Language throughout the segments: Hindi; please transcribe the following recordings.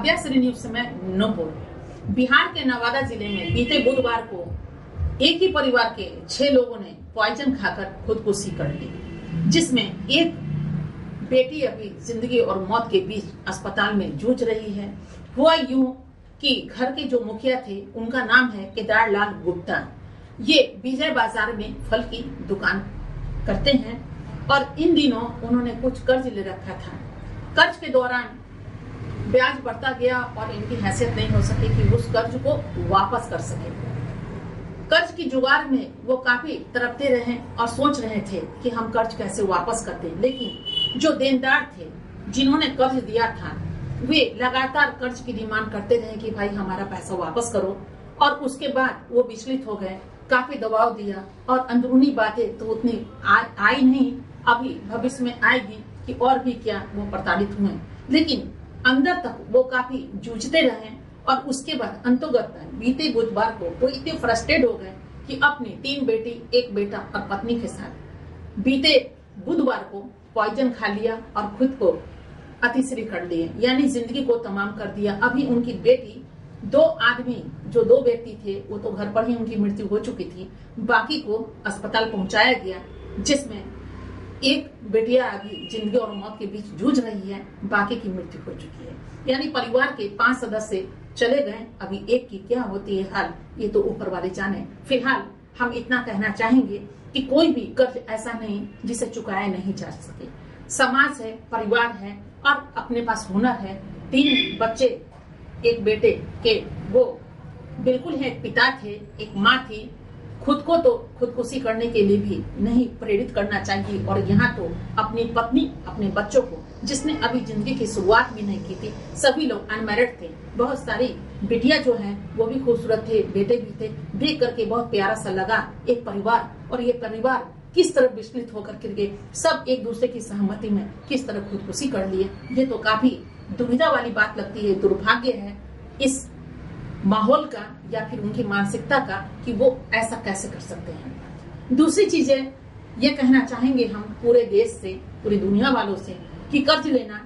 अभ्यासरी न्यूज से मैं नूपुर। बिहार के नवादा जिले में बीते बुधवार को एक ही परिवार के 6 लोगों ने पॉइजन खाकर खुदकुशी कर ली, जिसमें एक बेटी अभी जिंदगी और मौत के बीच अस्पताल में जूझ रही है। हुआ यूं कि घर के जो मुखिया थे उनका नाम है केदार लाल गुप्ता। ये विजय बाजार में फल की दुकान करते हैं और इन दिनों उन्होंने कुछ कर्ज ले रखा था। कर्ज के दौरान ब्याज बढ़ता गया और इनकी हैसियत नहीं हो सकी कि उस कर्ज को वापस कर सके। कर्ज की जुगाड़ में वो काफी तड़पते रहे और सोच रहे थे कि हम कर्ज कैसे वापस करते, लेकिन जो देनदार थे जिन्होंने कर्ज दिया था वे लगातार कर्ज की डिमांड करते रहे कि भाई हमारा पैसा वापस करो। और उसके बाद वो विचलित हो गए, काफी दबाव दिया और अंदरूनी बातें तो उतनी आई नहीं, अभी भविष्य में आएगी कि और भी क्या वो प्रताड़ित हुए, लेकिन अंदर तक वो काफी जूझते रहे। और उसके बाद अंतोगत बीते बुधवार को वो इतने फ्रस्ट्रेट हो गए कि अपनी 3 बेटी, 1 बेटा और पत्नी के साथ बीते बुधवार को पॉइजन खा लिया और खुद को अतिश्री कर लिए, यानी जिंदगी को तमाम कर दिया। अभी उनकी बेटी, 2 आदमी जो 2 व्यक्ति थे वो तो घर पर ही उनकी मृत्यु हो चुकी थी, बाकी को अस्पताल पहुंचाया गया, जिसमें एक बेटिया अभी जिंदगी और मौत के बीच जूझ रही है, बाकी की मृत्यु हो चुकी है। यानी परिवार के 5 सदस्य चले गए, अभी एक की क्या होती है हाल ये तो ऊपर वाले जाने। फिलहाल हम इतना कहना चाहेंगे कि कोई भी कर्ज ऐसा नहीं जिसे चुकाया नहीं जा सके। समाज है, परिवार है और अपने पास हुनर है। 3 बच्चे, 1 बेटे के वो बिल्कुल है, एक पिता थे, एक माँ थी। खुद को तो खुदकुशी करने के लिए भी नहीं प्रेरित करना चाहिए, और यहाँ तो अपनी पत्नी, अपने बच्चों को, जिसने अभी जिंदगी की शुरुआत भी नहीं की थी, सभी लोग अनमैरिड थे। बहुत सारी बेटियां जो हैं वो भी खूबसूरत थे, बेटे भी थे। देख करके बहुत प्यारा सा लगा एक परिवार, और ये परिवार किस तरह विचलित होकर गिर गए, सब एक दूसरे की सहमति में किस तरह खुदकुशी कर लिए। ये तो काफी दुविधा वाली बात लगती है। दुर्भाग्य है इस माहौल का या फिर उनकी मानसिकता का कि वो ऐसा कैसे कर सकते हैं। दूसरी चीजें ये कहना चाहेंगे हम पूरे देश से, पूरी दुनिया वालों से, कि कर्ज लेना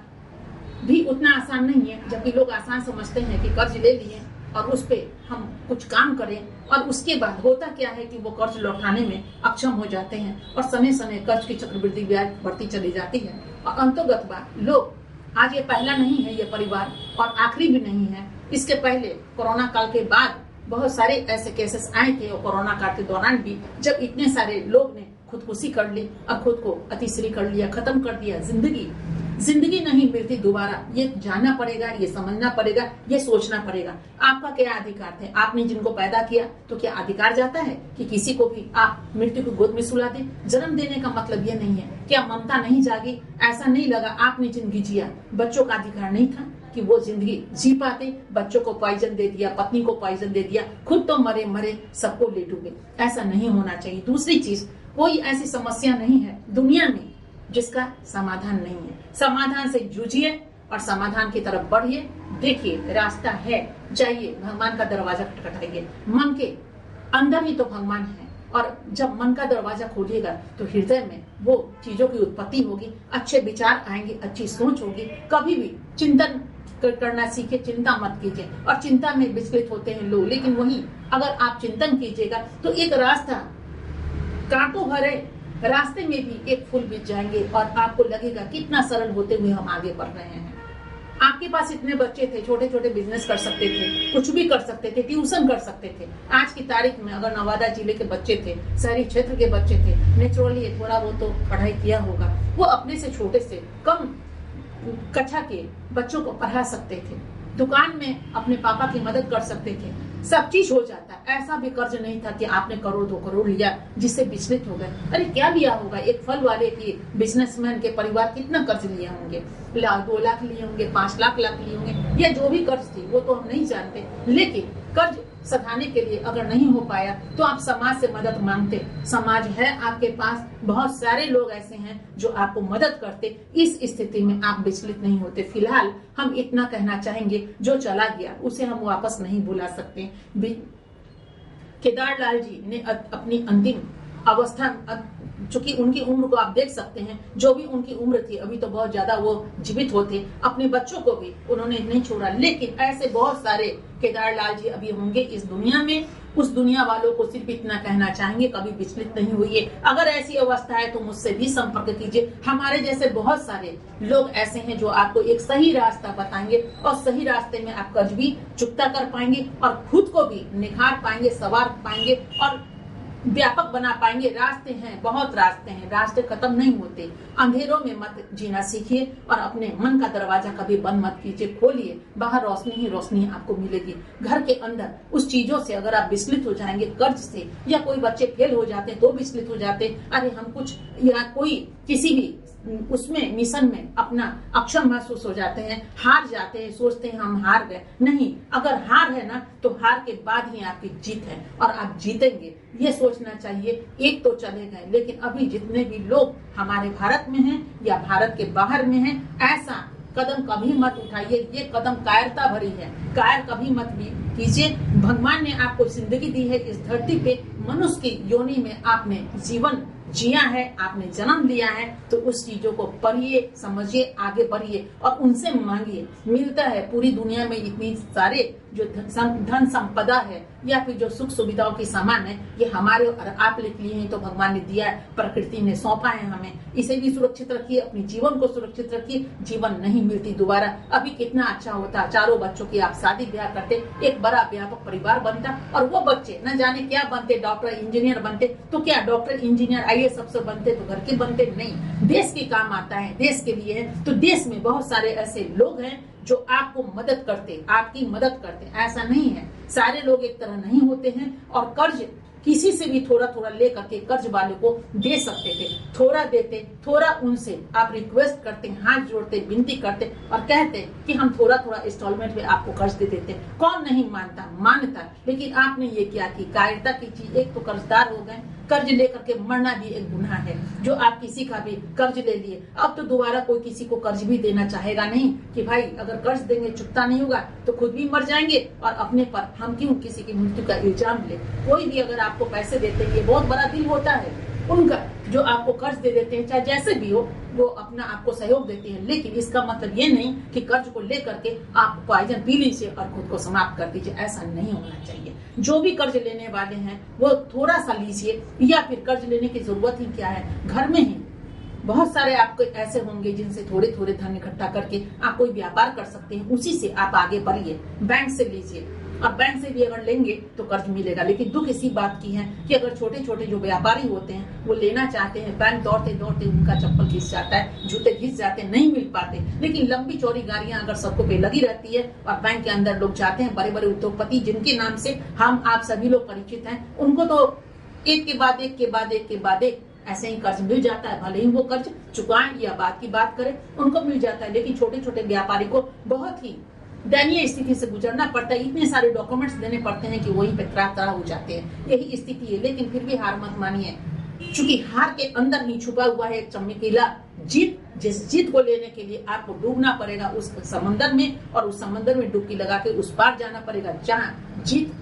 भी उतना आसान नहीं है। जबकि लोग आसान समझते हैं कि कर्ज ले लिए और उस पे हम कुछ काम करें, और उसके बाद होता क्या है कि वो कर्ज लौटाने में अक्षम हो जाते हैं और समय समय कर्ज की चक्रवृद्धि ब्याज बढ़ती चली जाती है। और अंतोगत बात, लोग आज ये पहला नहीं है ये परिवार, और आखिरी भी नहीं है। इसके पहले कोरोना काल के बाद बहुत सारे ऐसे केसेस आए थे, और कोरोना काल के दौरान भी जब इतने सारे लोग ने खुदकुशी कर ली और खुद को अतिश्री कर लिया, खत्म कर दिया। जिंदगी नहीं मिलती दोबारा, ये जानना पड़ेगा, ये समझना पड़ेगा, ये सोचना पड़ेगा। आपका क्या अधिकार थे? आपने जिनको पैदा किया तो क्या अधिकार जाता है कि किसी को भी आप मृत्यु की गोद में सुला दें? जन्म देने का मतलब ये नहीं है। क्या ममता नहीं जागी? ऐसा नहीं लगा आपने जिंदगी जिया, बच्चों का अधिकार नहीं था कि वो जिंदगी जी पाते? बच्चों को पॉइजन दे दिया, पत्नी को पॉइजन दे दिया, खुद तो मरे सबको ले डूबे। ऐसा नहीं होना चाहिए। दूसरी चीज, कोई ऐसी समस्या नहीं है दुनिया में जिसका समाधान नहीं है। समाधान से जूझिए और समाधान की तरफ बढ़िए। देखिए रास्ता है, जाइए, भगवान का दरवाजा खटखटाइए। मन के अंदर ही तो भगवान है, और जब मन का दरवाजा खोलिएगा तो हृदय में वो चीजों की उत्पत्ति होगी, अच्छे विचार आएंगे, अच्छी सोच होगी। कभी भी चिंतन करना सीखे, चिंता मत कीजिए। और चिंता में विचलित होते हैं लोग, लेकिन वही अगर आप चिंतन कीजिएगा तो एक रास्ता कांटों भरे रास्ते में भी एक फूल बिछ जाएंगे, और आपको लगेगा कितना सरल होते हुए हम आगे बढ़ रहे हैं। आपके पास इतने बच्चे थे, छोटे छोटे बिजनेस कर सकते थे, कुछ भी कर सकते थे, ट्यूशन कर सकते थे। आज की तारीख में अगर नवादा जिले के बच्चे थे, शहरी क्षेत्र के बच्चे थे, नेचुरली थोड़ा वो तो पढ़ाई किया होगा, वो अपने से छोटे से कम कक्षा के बच्चों को पढ़ा सकते थे, दुकान में अपने पापा की मदद कर सकते थे, सब चीज हो जाता। ऐसा भी कर्ज नहीं था कि आपने 1 करोड़ 2 करोड़ लिया जिससे विचलित हो गए। अरे क्या लिया होगा? एक फल वाले की बिजनेसमैन के परिवार कितना कर्ज लिया होंगे? 2 लाख लिए होंगे, 5 लाख लिए होंगे, या जो भी कर्ज थी वो तो हम नहीं जानते। लेकिन कर्ज सधाने के लिए अगर नहीं हो पाया तो आप समाज से मदद मांगते। समाज है आपके पास, बहुत सारे लोग ऐसे हैं जो आपको मदद करते। इस स्थिति में आप विचलित नहीं होते। फिलहाल हम इतना कहना चाहेंगे, जो चला गया उसे हम वापस नहीं बुला सकते। केदार लाल जी ने अपनी अंतिम अवस्था चूंकि उनकी उम्र को आप देख सकते हैं, जो भी उनकी उम्र थी अभी तो बहुत ज्यादा वो जीवित होते, अपने बच्चों को भी उन्होंने नहीं छोड़ा। लेकिन ऐसे बहुत सारे केदारलाल जी अभी होंगे इस दुनिया में। उस दुनिया वालों को सिर्फ इतना कहना चाहेंगे, कभी विचलित नहीं हुई। अगर ऐसी अवस्था है तो मुझसे भी संपर्क कीजिए। हमारे जैसे बहुत सारे लोग ऐसे हैं जो आपको एक सही रास्ता बताएंगे और सही रास्ते में आप कर्ज भी चुकता कर पाएंगे और खुद को भी निखार पाएंगे, संवार पाएंगे और व्यापक बना पाएंगे। रास्ते हैं, बहुत रास्ते हैं, रास्ते खत्म नहीं होते। अंधेरों में मत जीना सीखिए और अपने मन का दरवाजा कभी बंद मत कीजिए, खोलिए। बाहर रोशनी ही रोशनी आपको मिलेगी। घर के अंदर उस चीजों से अगर आप विचलित हो जाएंगे, कर्ज से, या कोई बच्चे फेल हो जाते हैं तो विचलित हो जाते, अरे हम कुछ, या कोई किसी भी उसमें मिशन में अपना अक्षम महसूस हो जाते हैं, हार जाते हैं, सोचते हैं हम हार गए। नहीं, अगर हार है ना तो हार के बाद ही आपकी जीत है और आप जीतेंगे, ये सोचना चाहिए। एक तो चले गए, लेकिन अभी जितने भी लोग हमारे भारत में हैं या भारत के बाहर में हैं, ऐसा कदम कभी मत उठाइए। ये कदम कायरता भरी है, कायर कभी मत कीजिए। भगवान ने आपको जिंदगी दी है इस धरती पे, मनुष्य की योनि में आपने जीवन जिया है, आपने जन्म लिया है, तो उस चीजों को पढ़िए, समझिए, आगे बढ़िए और उनसे मांगिए। मिलता है पूरी दुनिया में इतनी सारे जो धन संपदा है या फिर जो सुख सुविधाओं की सामान है, ये हमारे और आप लिए हैं, तो भगवान ने दिया है, प्रकृति ने सौंपा है हमें। इसे भी सुरक्षित रखिए, अपने जीवन को सुरक्षित रखिए। जीवन नहीं मिलती दोबारा। अभी कितना अच्छा होता, चारों बच्चों की आप शादी ब्याह करते, एक बड़ा व्यापक परिवार बनता और वो बच्चे न जाने क्या बनते, डॉक्टर इंजीनियर बनते। तो क्या डॉक्टर इंजीनियर आईएएस अफसर बनते तो घर के बनते? नहीं, देश के काम आता है, देश के लिए है। तो देश में बहुत सारे ऐसे लोग हैं जो आपको मदद करते, आपकी मदद करते। ऐसा नहीं है, सारे लोग एक तरह नहीं होते हैं। और कर्ज किसी से भी थोड़ा थोड़ा लेकर के कर्ज वाले को दे सकते थे, थोड़ा देते, थोड़ा उनसे आप रिक्वेस्ट करते, हाथ जोड़ते, विनती करते और कहते कि हम थोड़ा थोड़ा इंस्टॉलमेंट में आपको कर्ज दे देते। कौन नहीं मानता, मानता। लेकिन आपने ये क्या की, कायरता की चीज। एक तो कर्जदार हो गए, कर्ज लेकर के मरना भी एक गुनाह है। जो आप किसी का भी कर्ज ले लिए, अब तो दोबारा कोई किसी को कर्ज भी देना चाहेगा नहीं कि भाई अगर कर्ज देंगे चुकता नहीं होगा तो खुद भी मर जाएंगे और अपने पर हम क्यों किसी की मृत्यु का इल्जाम ले। कोई भी अगर आपको पैसे देते हैं, ये बहुत बड़ा दिल होता है उनका, जो आपको कर्ज दे देते हैं, चाहे जैसे भी हो, वो अपना आपको सहयोग देते हैं। लेकिन इसका मतलब ये नहीं कि कर्ज को लेकर के आप पॉइजन पी लीजिए और खुद को समाप्त कर दीजिए। ऐसा नहीं होना चाहिए। जो भी कर्ज लेने वाले हैं वो थोड़ा सा लीजिए, या फिर कर्ज लेने की जरूरत ही क्या है, घर में ही बहुत सारे आपको ऐसे होंगे जिनसे थोड़े थोड़े धन इकट्ठा करके आप कोई व्यापार कर सकते हैं, उसी से आप आगे बढ़िए। बैंक से लीजिए, और बैंक से भी अगर लेंगे तो कर्ज मिलेगा। लेकिन दुख इसी बात की है कि अगर छोटे छोटे जो व्यापारी होते हैं वो लेना चाहते हैं, बैंक दौड़ते दौड़ते उनका चप्पल घिस जाता है, जूते घिस जाते हैं, नहीं मिल पाते। लेकिन लंबी चौड़ी गाड़ियां अगर सबको पे लगी रहती है और बैंक के अंदर लोग जाते हैं, बड़े बड़े उद्योगपति जिनके नाम से हम आप सभी लोग परिचित हैं, उनको तो एक के बाद एक के बाद एक के बाद एक ऐसे ही कर्ज मिल जाता है। भले ही वो कर्ज चुकाएं या बात की बात करें, उनको मिल जाता है। लेकिन छोटे छोटे व्यापारी को बहुत ही दयनीय स्थिति से गुजरना पड़ता है। इतने सारे डॉक्यूमेंट्स देने पड़ते हैं कि वहीं पे त्राह हो जाते हैं। यही स्थिति है। लेकिन फिर भी हार मत मानिए, क्योंकि हार के अंदर ही छुपा हुआ है एक चमकीला जीत। जिस जीत को लेने के लिए आपको डूबना पड़ेगा उस समंदर में, और उस समंदर में डुबकी लगा के उस पार जाना पड़ेगा जहाँ जीत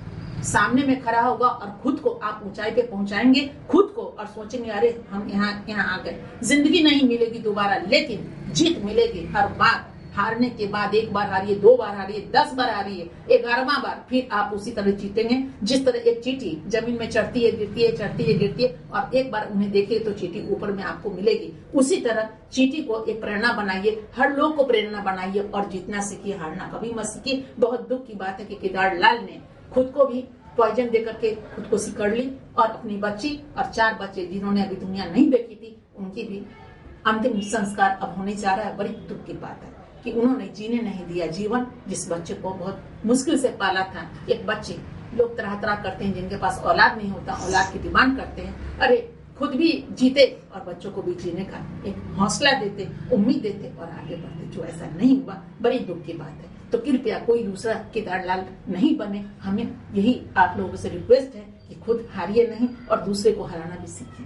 सामने में खड़ा होगा और खुद को आप ऊंचाई पे पहुंचाएंगे, खुद को, और सोचेंगे अरे हम यहाँ आ गए। जिंदगी नहीं मिलेगी दोबारा, लेकिन जीत मिलेगी हर बार। हारने के बाद एक बार हारिए, 2 बार हारिए, 10 बार हारिए, 11वां बार फिर आप उसी तरह जीतेंगे। जिस तरह एक चींटी जमीन में चढ़ती है, गिरती है, चढ़ती है, गिरती है, और एक बार उन्हें देखिए तो चींटी ऊपर में आपको मिलेगी। उसी तरह चींटी को एक प्रेरणा बनाइए, हर लोग को प्रेरणा बनाइए और जीतना सीखिए, हारना कभी मत सीखिए। बहुत दुख की बात है कि केदारलाल ने खुद को भी पॉइजन देकर के खुद को सिकड़ ली, और अपनी बच्ची और 4 बच्चे जिन्होंने अभी दुनिया नहीं देखी थी, उनकी भी अंतिम संस्कार अब होने जा रहा है। बड़ी दुख की बात है कि उन्होंने जीने नहीं दिया जीवन, जिस बच्चे को बहुत मुश्किल से पाला था। एक बच्चे, लोग तरह तरह करते हैं, जिनके पास औलाद नहीं होता औलाद की डिमांड करते हैं। अरे खुद भी जीते और बच्चों को भी जीने का एक हौसला देते, उम्मीद देते और आगे बढ़ते। जो ऐसा नहीं हुआ, बड़ी दुख की बात है। तो कृपया कोई दूसरा केदारलाल नहीं बने। हमें यही आप लोगों से रिक्वेस्ट है कि खुद हारिए नहीं और दूसरे को हराना भी सीखें।